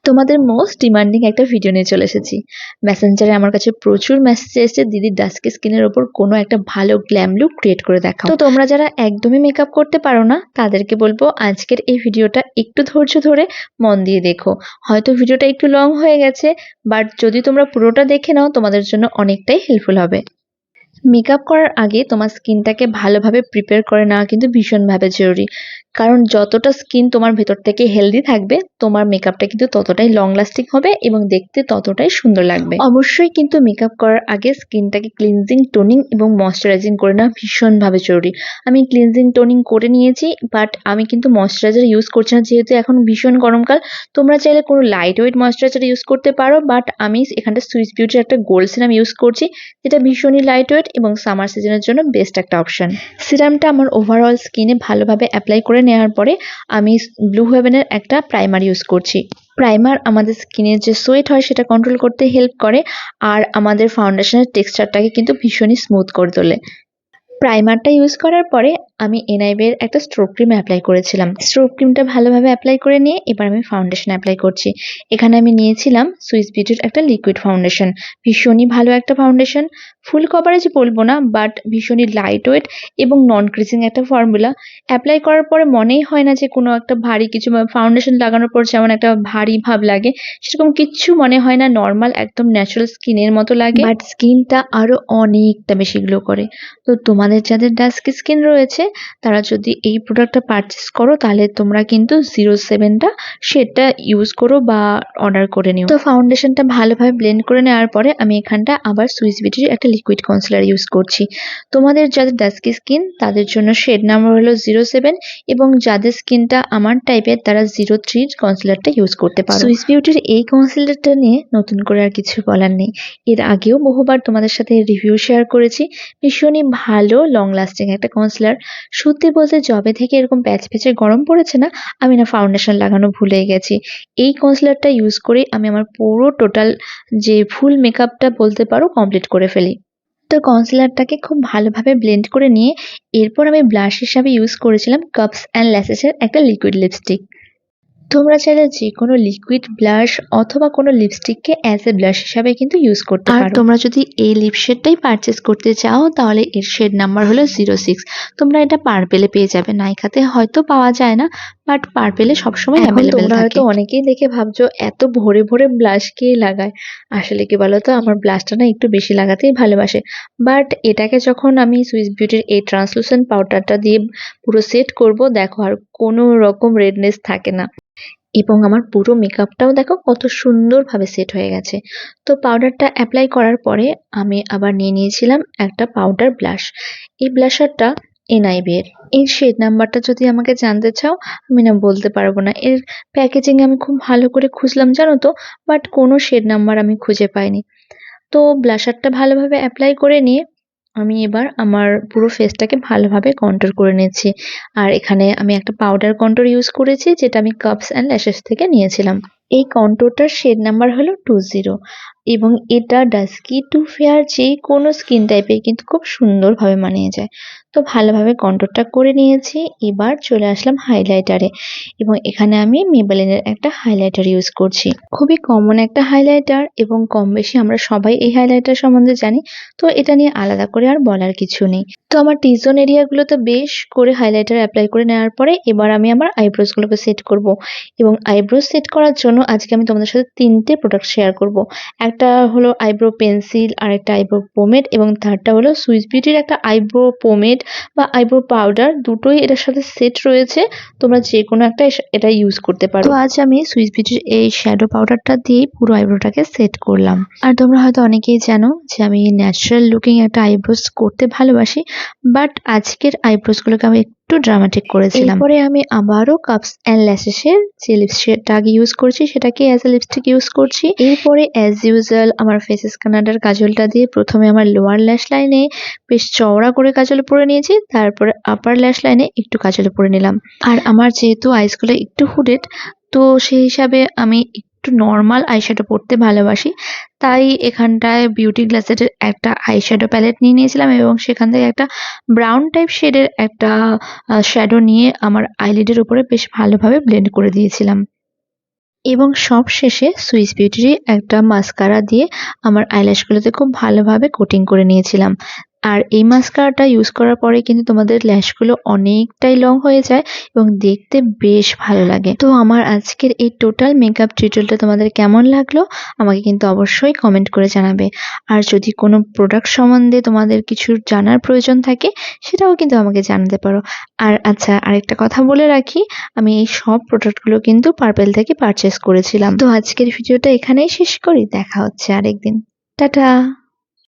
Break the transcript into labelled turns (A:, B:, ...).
A: তোমাদের most demanding একটা video নিয়ে চলে এসেছি। মেসেঞ্জারে আমার কাছে প্রচুর মেসেজ এসেছে, দিদি ডাস্কি স্কিনের ওপর কোনো একটা ভালো গ্ল্যাম লুক ক্রিয়েট করে দেখাও। তো তোমরা যারা একদমই মেকআপ করতে পারো না তাদেরকে বলবো আজকের এই ভিডিওটা একটু ধৈর্য ধরে মন দিয়ে দেখো। হয়তো ভিডিওটা একটু লং হয়ে গেছে, বাট যদি তোমরা পুরোটা দেখে নাও তোমাদের জন্য অনেকটাই হেল্পফুল হবে। মেকআপ করার আগে তোমার স্কিনটাকে ভালোভাবে প্রিপেয়ার করে নেওয়া কিন্তু ভীষণভাবে জরুরি, কারণ যতটা স্কিন তোমার ভেতর থেকে হেলদি থাকবে তোমার মেকআপটা কিন্তু ততটাই লং লাস্টিং হবে এবং দেখতে ততটাই সুন্দর লাগবে। অবশ্যই কিন্তু মেকআপ করার আগে স্কিনটাকে ক্লিনজিং, টোনিং এবং ময়শ্চারাইজিং করে নেওয়া ভীষণভাবে জরুরি। আমি ক্লিনজিং, টোনিং করে নিয়েছি, বাট আমি কিন্তু ময়শ্চারাইজার ইউজ করছি না, যেহেতু এখন ভীষণ গরমকাল। তোমরা চাইলে কোনো লাইট ওয়েট ময়শ্চারাইজার ইউজ করতে পারো, বাট আমি এখানটা সুইস বিউটির একটা গোল্ড সিরাম ইউজ করছি, যেটা ভীষণই লাইট ওয়েট এবং সামার সিজনের জন্য বেস্ট একটা অপশন। সিরামটা আমার ওভারঅল স্কিনে ভালোভাবে অ্যাপ্লাই করে নেওয়ার পরে আমি ব্লু হেভেনের একটা প্রাইমার ইউজ করছি। প্রাইমার আমাদের স্কিনের যে সোয়েট হয় সেটা কন্ট্রোল করতে হেল্প করে, আর আমাদের ফাউন্ডেশনের টেক্সচারটাকে কিন্তু ভীষণই স্মুথ করে তোলে। প্রাইমারটা ইউজ করার পরে আমি এনআইবির একটা স্ট্রোক ক্রিম অ্যাপ্লাই করেছিলাম। স্ট্রোক ক্রিমটা ভালোভাবে অ্যাপ্লাই করে নিয়ে এবার আমি ফাউন্ডেশন অ্যাপ্লাই করছি। এখানে আমি নিয়েছিলাম সুইস বিউটির একটা লিকুইড ফাউন্ডেশন। ভীষণই ভালো একটা ফাউন্ডেশন, ফুল কভারেজ বলবো না, বাট ভীষণই লাইট ওয়েট এবং নন ক্রিজিং একটা ফর্মুলা। অ্যাপ্লাই করার পরে মনেই হয় না যে কোনো একটা ভারী কিছু, ফাউন্ডেশন লাগানোর পর যেমন একটা ভারী ভাব লাগে সেরকম কিচ্ছু মনে হয় না, নর্মাল একদম ন্যাচারাল স্কিনের মতো লাগে, বাট স্কিনটা আরো অনেকটা বেশি গ্লো করে। তো তোমাদের যাদের ডাস্কি স্কিন রয়েছে তারা যদি এই প্রোডাক্টটা পারচেস করো তাহলে তোমরা কিন্তু 07টা সেটা ইউজ করো বা অর্ডার করে নিও। তো ফাউন্ডেশনটা ভালোভাবে ব্লেন্ড করে নেওয়ার পরে আমি এখানটা আবার সুইস বিউটির একটা লিকুইড কনসিলার ইউজ করছি। তোমাদের যাদের ডাস্কি স্কিন তাদের জন্য শেড নাম্বার হলো 07 এবং যাদের স্কিনটা আমার টাইপের তারা 03 কনসিলারটা ইউজ করতে পারো। সুইস বিউটির এই কনসিলারটা নিয়ে নতুন করে আর কিছু বলার নেই, এর আগেও বহুবার তোমাদের সাথে রিভিউ শেয়ার করেছি। ভীষণই ভালো লং লাস্টিং একটা কনসিলার। সত্যি বলতে যবে থেকে এরকম প্যাচ প্যাচে গরম পড়েছে না, আমি না ফাউন্ডেশন লাগানো ভুলে গেছি। এই কনসিলারটা ইউজ করে আমি আমার পুরো টোটাল যে ফুল মেকআপটা বলতে পারো কমপ্লিট করে ফেলি। তো কনসিলারটাকে খুব ভালোভাবে ব্লেন্ড করে নিয়ে এরপর আমি ব্লাশ হিসাবে ইউজ করেছিলাম কাপস অ্যান্ড ল্যাশেসের একটা লিকুইড লিপস্টিক। তোমরা চাইলে যে কোনো লিকুইড ব্লাশ অথবা কোনো লিপস্টিককে অ্যাজ এ ব্লাশ হিসাবে কিন্তু ইউজ করতে পারো। আর তোমরা যদি এই লিপ শেডটাই পারচেস করতে চাও তাহলে এর শেড নাম্বার হলো 06। তোমরা এটা পার্পেলে পেয়ে যাবে, নাইকাতে হয়তো পাওয়া যায় না, বাট পার্পেলে সবসময় অ্যাভেলেবেল থাকে। তোমরা হয়তো অনেকেই দেখে ভাবছো এত ভরে ভরে ব্লাশ কে লাগায়। আসলে কি বলতো, আমার ব্লাশটা না একটু বেশি লাগাতেই ভালোবাসে, বাট এটাকে যখন আমি সুইস বিউটির এই ট্রান্সলুসেন্ট পাউডারটা দিয়ে পুরো সেট করব, দেখো আর কোনো রকম রেডনেস থাকে না এবং আমার পুরো মেকআপটাও দেখো কত সুন্দরভাবে সেট হয়ে গেছে। তো পাউডারটা অ্যাপ্লাই করার পরে আমি আবার নিয়ে নিয়েছিলাম একটা পাউডার ব্লাশ। এই ব্লাশারটা এনআইবি এর শেড নাম্বারটা যদি আমাকে জানতে চাও আমি না বলতে পারবো না। এর প্যাকেজিং আমি খুব ভালো করে খুঁজলাম জানো তো, বাট কোনো শেড নাম্বার আমি খুঁজে পাইনি। তো ব্লাশারটা ভালোভাবে অ্যাপ্লাই করে নিয়ে আমি এবার আমার পুরো ফেসটাকে ভালোভাবে কন্ট্রোল করে নিচ্ছি। আর এখানে আমি একটা পাউডার কন্ট্রোল ইউজ করেছি, যেটা আমি কাপস অ্যান্ড ল্যাশেস থেকে নিয়েছিলাম। এই কন্ট্রোলটার শেড নাম্বার হলো 20 এবং এটা ডাস্কি টু ফেয়ার যে কোনো স্কিন টাইপে কিন্তু খুব সুন্দরভাবে মানিয়ে যায়। তো ভালোভাবে কন্ট্রোলটা করে নিয়েছি, এবার চলে আসলাম হাইলাইটারে এবং এখানে আমি মেবেলিনের একটা হাইলাইটার ইউজ করছি। খুবই কমন একটা হাইলাইটার এবং কম বেশি আমরা সবাই এই হাইলাইটার সম্বন্ধে জানি, তো এটা নিয়ে আলাদা করে আর বলার কিছু নেই। তো আমার টি জোন এরিয়াগুলোতে বেশ করে হাইলাইটার অ্যাপ্লাই করে নেওয়ার পরে এবার আমি আমার আইব্রোজগুলোকে সেট করব এবং আইব্রোজ সেট করার জন্য আজকে আমি তোমাদের সাথে 3টে প্রোডাক্ট শেয়ার করব। একটা হলো আইব্রো পেন্সিল, আর একটা আইব্রো পোমেড এবং থার্ডটা হলো সুইস বিউটির একটা আইব্রো পোমেড বা আইব্রো পাউডার। দুটোই এটার সাথে সেট রয়েছে, তোমরা যে কোনো একটা এটা ইউজ করতে পারো। তো আজ আমি সুইস বিউটির এই শ্যাডো পাউডারটা দিয়ে পুরো আইব্রোটাকে সেট করলাম। আর তোমরা হয়তো অনেকেই জানো যে আমি ন্যাচারাল লুকিং একটা আইব্রোজ করতে ভালোবাসি, বাট আজকের আইব্রোজ গুলোকে আমি একটু ড্রামাটিক করেছিলাম। এরপরে আমি আবারও কাপস অ্যান্ড ল্যাশেসের যে লিপস্টিকটা আগে ইউজ করছি সেটাকে অ্যাজ এ লিপস্টিক ইউজ করছি। এরপরে অ্যাজ ইউজুয়াল আমার ফেসেস কানাডার কাজলটা দিয়ে প্রথমে আমার লোয়ার ল্যাশ লাইনে বেশ চওড়া করে কাজল পরে নিয়েছি, তারপরে আপার ল্যাশ লাইনে একটু কাজল পরে নিলাম। আর আমার যেহেতু আইসগুলো একটু হুডেড, তো সেই হিসাবে আমি একটু নর্মাল আইশ্যাডো পরতে ভালোবাসি, তাই এখানটায় বিউটি গ্লাসের একটা আইশ্যাডো প্যালেট নিয়ে নিয়েছিলাম এবং সেখান থেকে একটা ব্রাউন টাইপ শেডের একটা শ্যাডো নিয়ে আমার আইলিডের উপরে বেশ ভালোভাবে ব্লেন্ড করে দিয়েছিলাম। এবং সব শেষে সুইস বিউটির একটা মাস্কারা দিয়ে আমার আইল্যাশগুলোতে খুব ভালোভাবে কোটিং করে নিয়েছিলাম। আর এই মাস্কারাটা ইউজ করার পরে কিন্তু তোমাদের ল্যাশগুলো অনেকটাই লং হয়ে যায় এবং দেখতে বেশ ভালো লাগে। তো আমার আজকের এই টোটাল মেকআপ টিউটোরিয়ালটা তোমাদের কেমন লাগলো আমাকে কিন্তু অবশ্যই কমেন্ট করে জানাবে। আর যদি কোনো প্রোডাক্ট সম্বন্ধে তোমাদের কিছু জানার প্রয়োজন থাকে সেটাও কিন্তু আমাকে জানাতে পারো। আর আচ্ছা, আরেকটা কথা বলে রাখি, আমি এই সব প্রোডাক্টগুলো কিন্তু পার্পেল থেকে পারচেস করেছিলাম। তো আজকের ভিডিওটা এখানেই শেষ করি, দেখা হচ্ছে আরেকদিন। টাটা।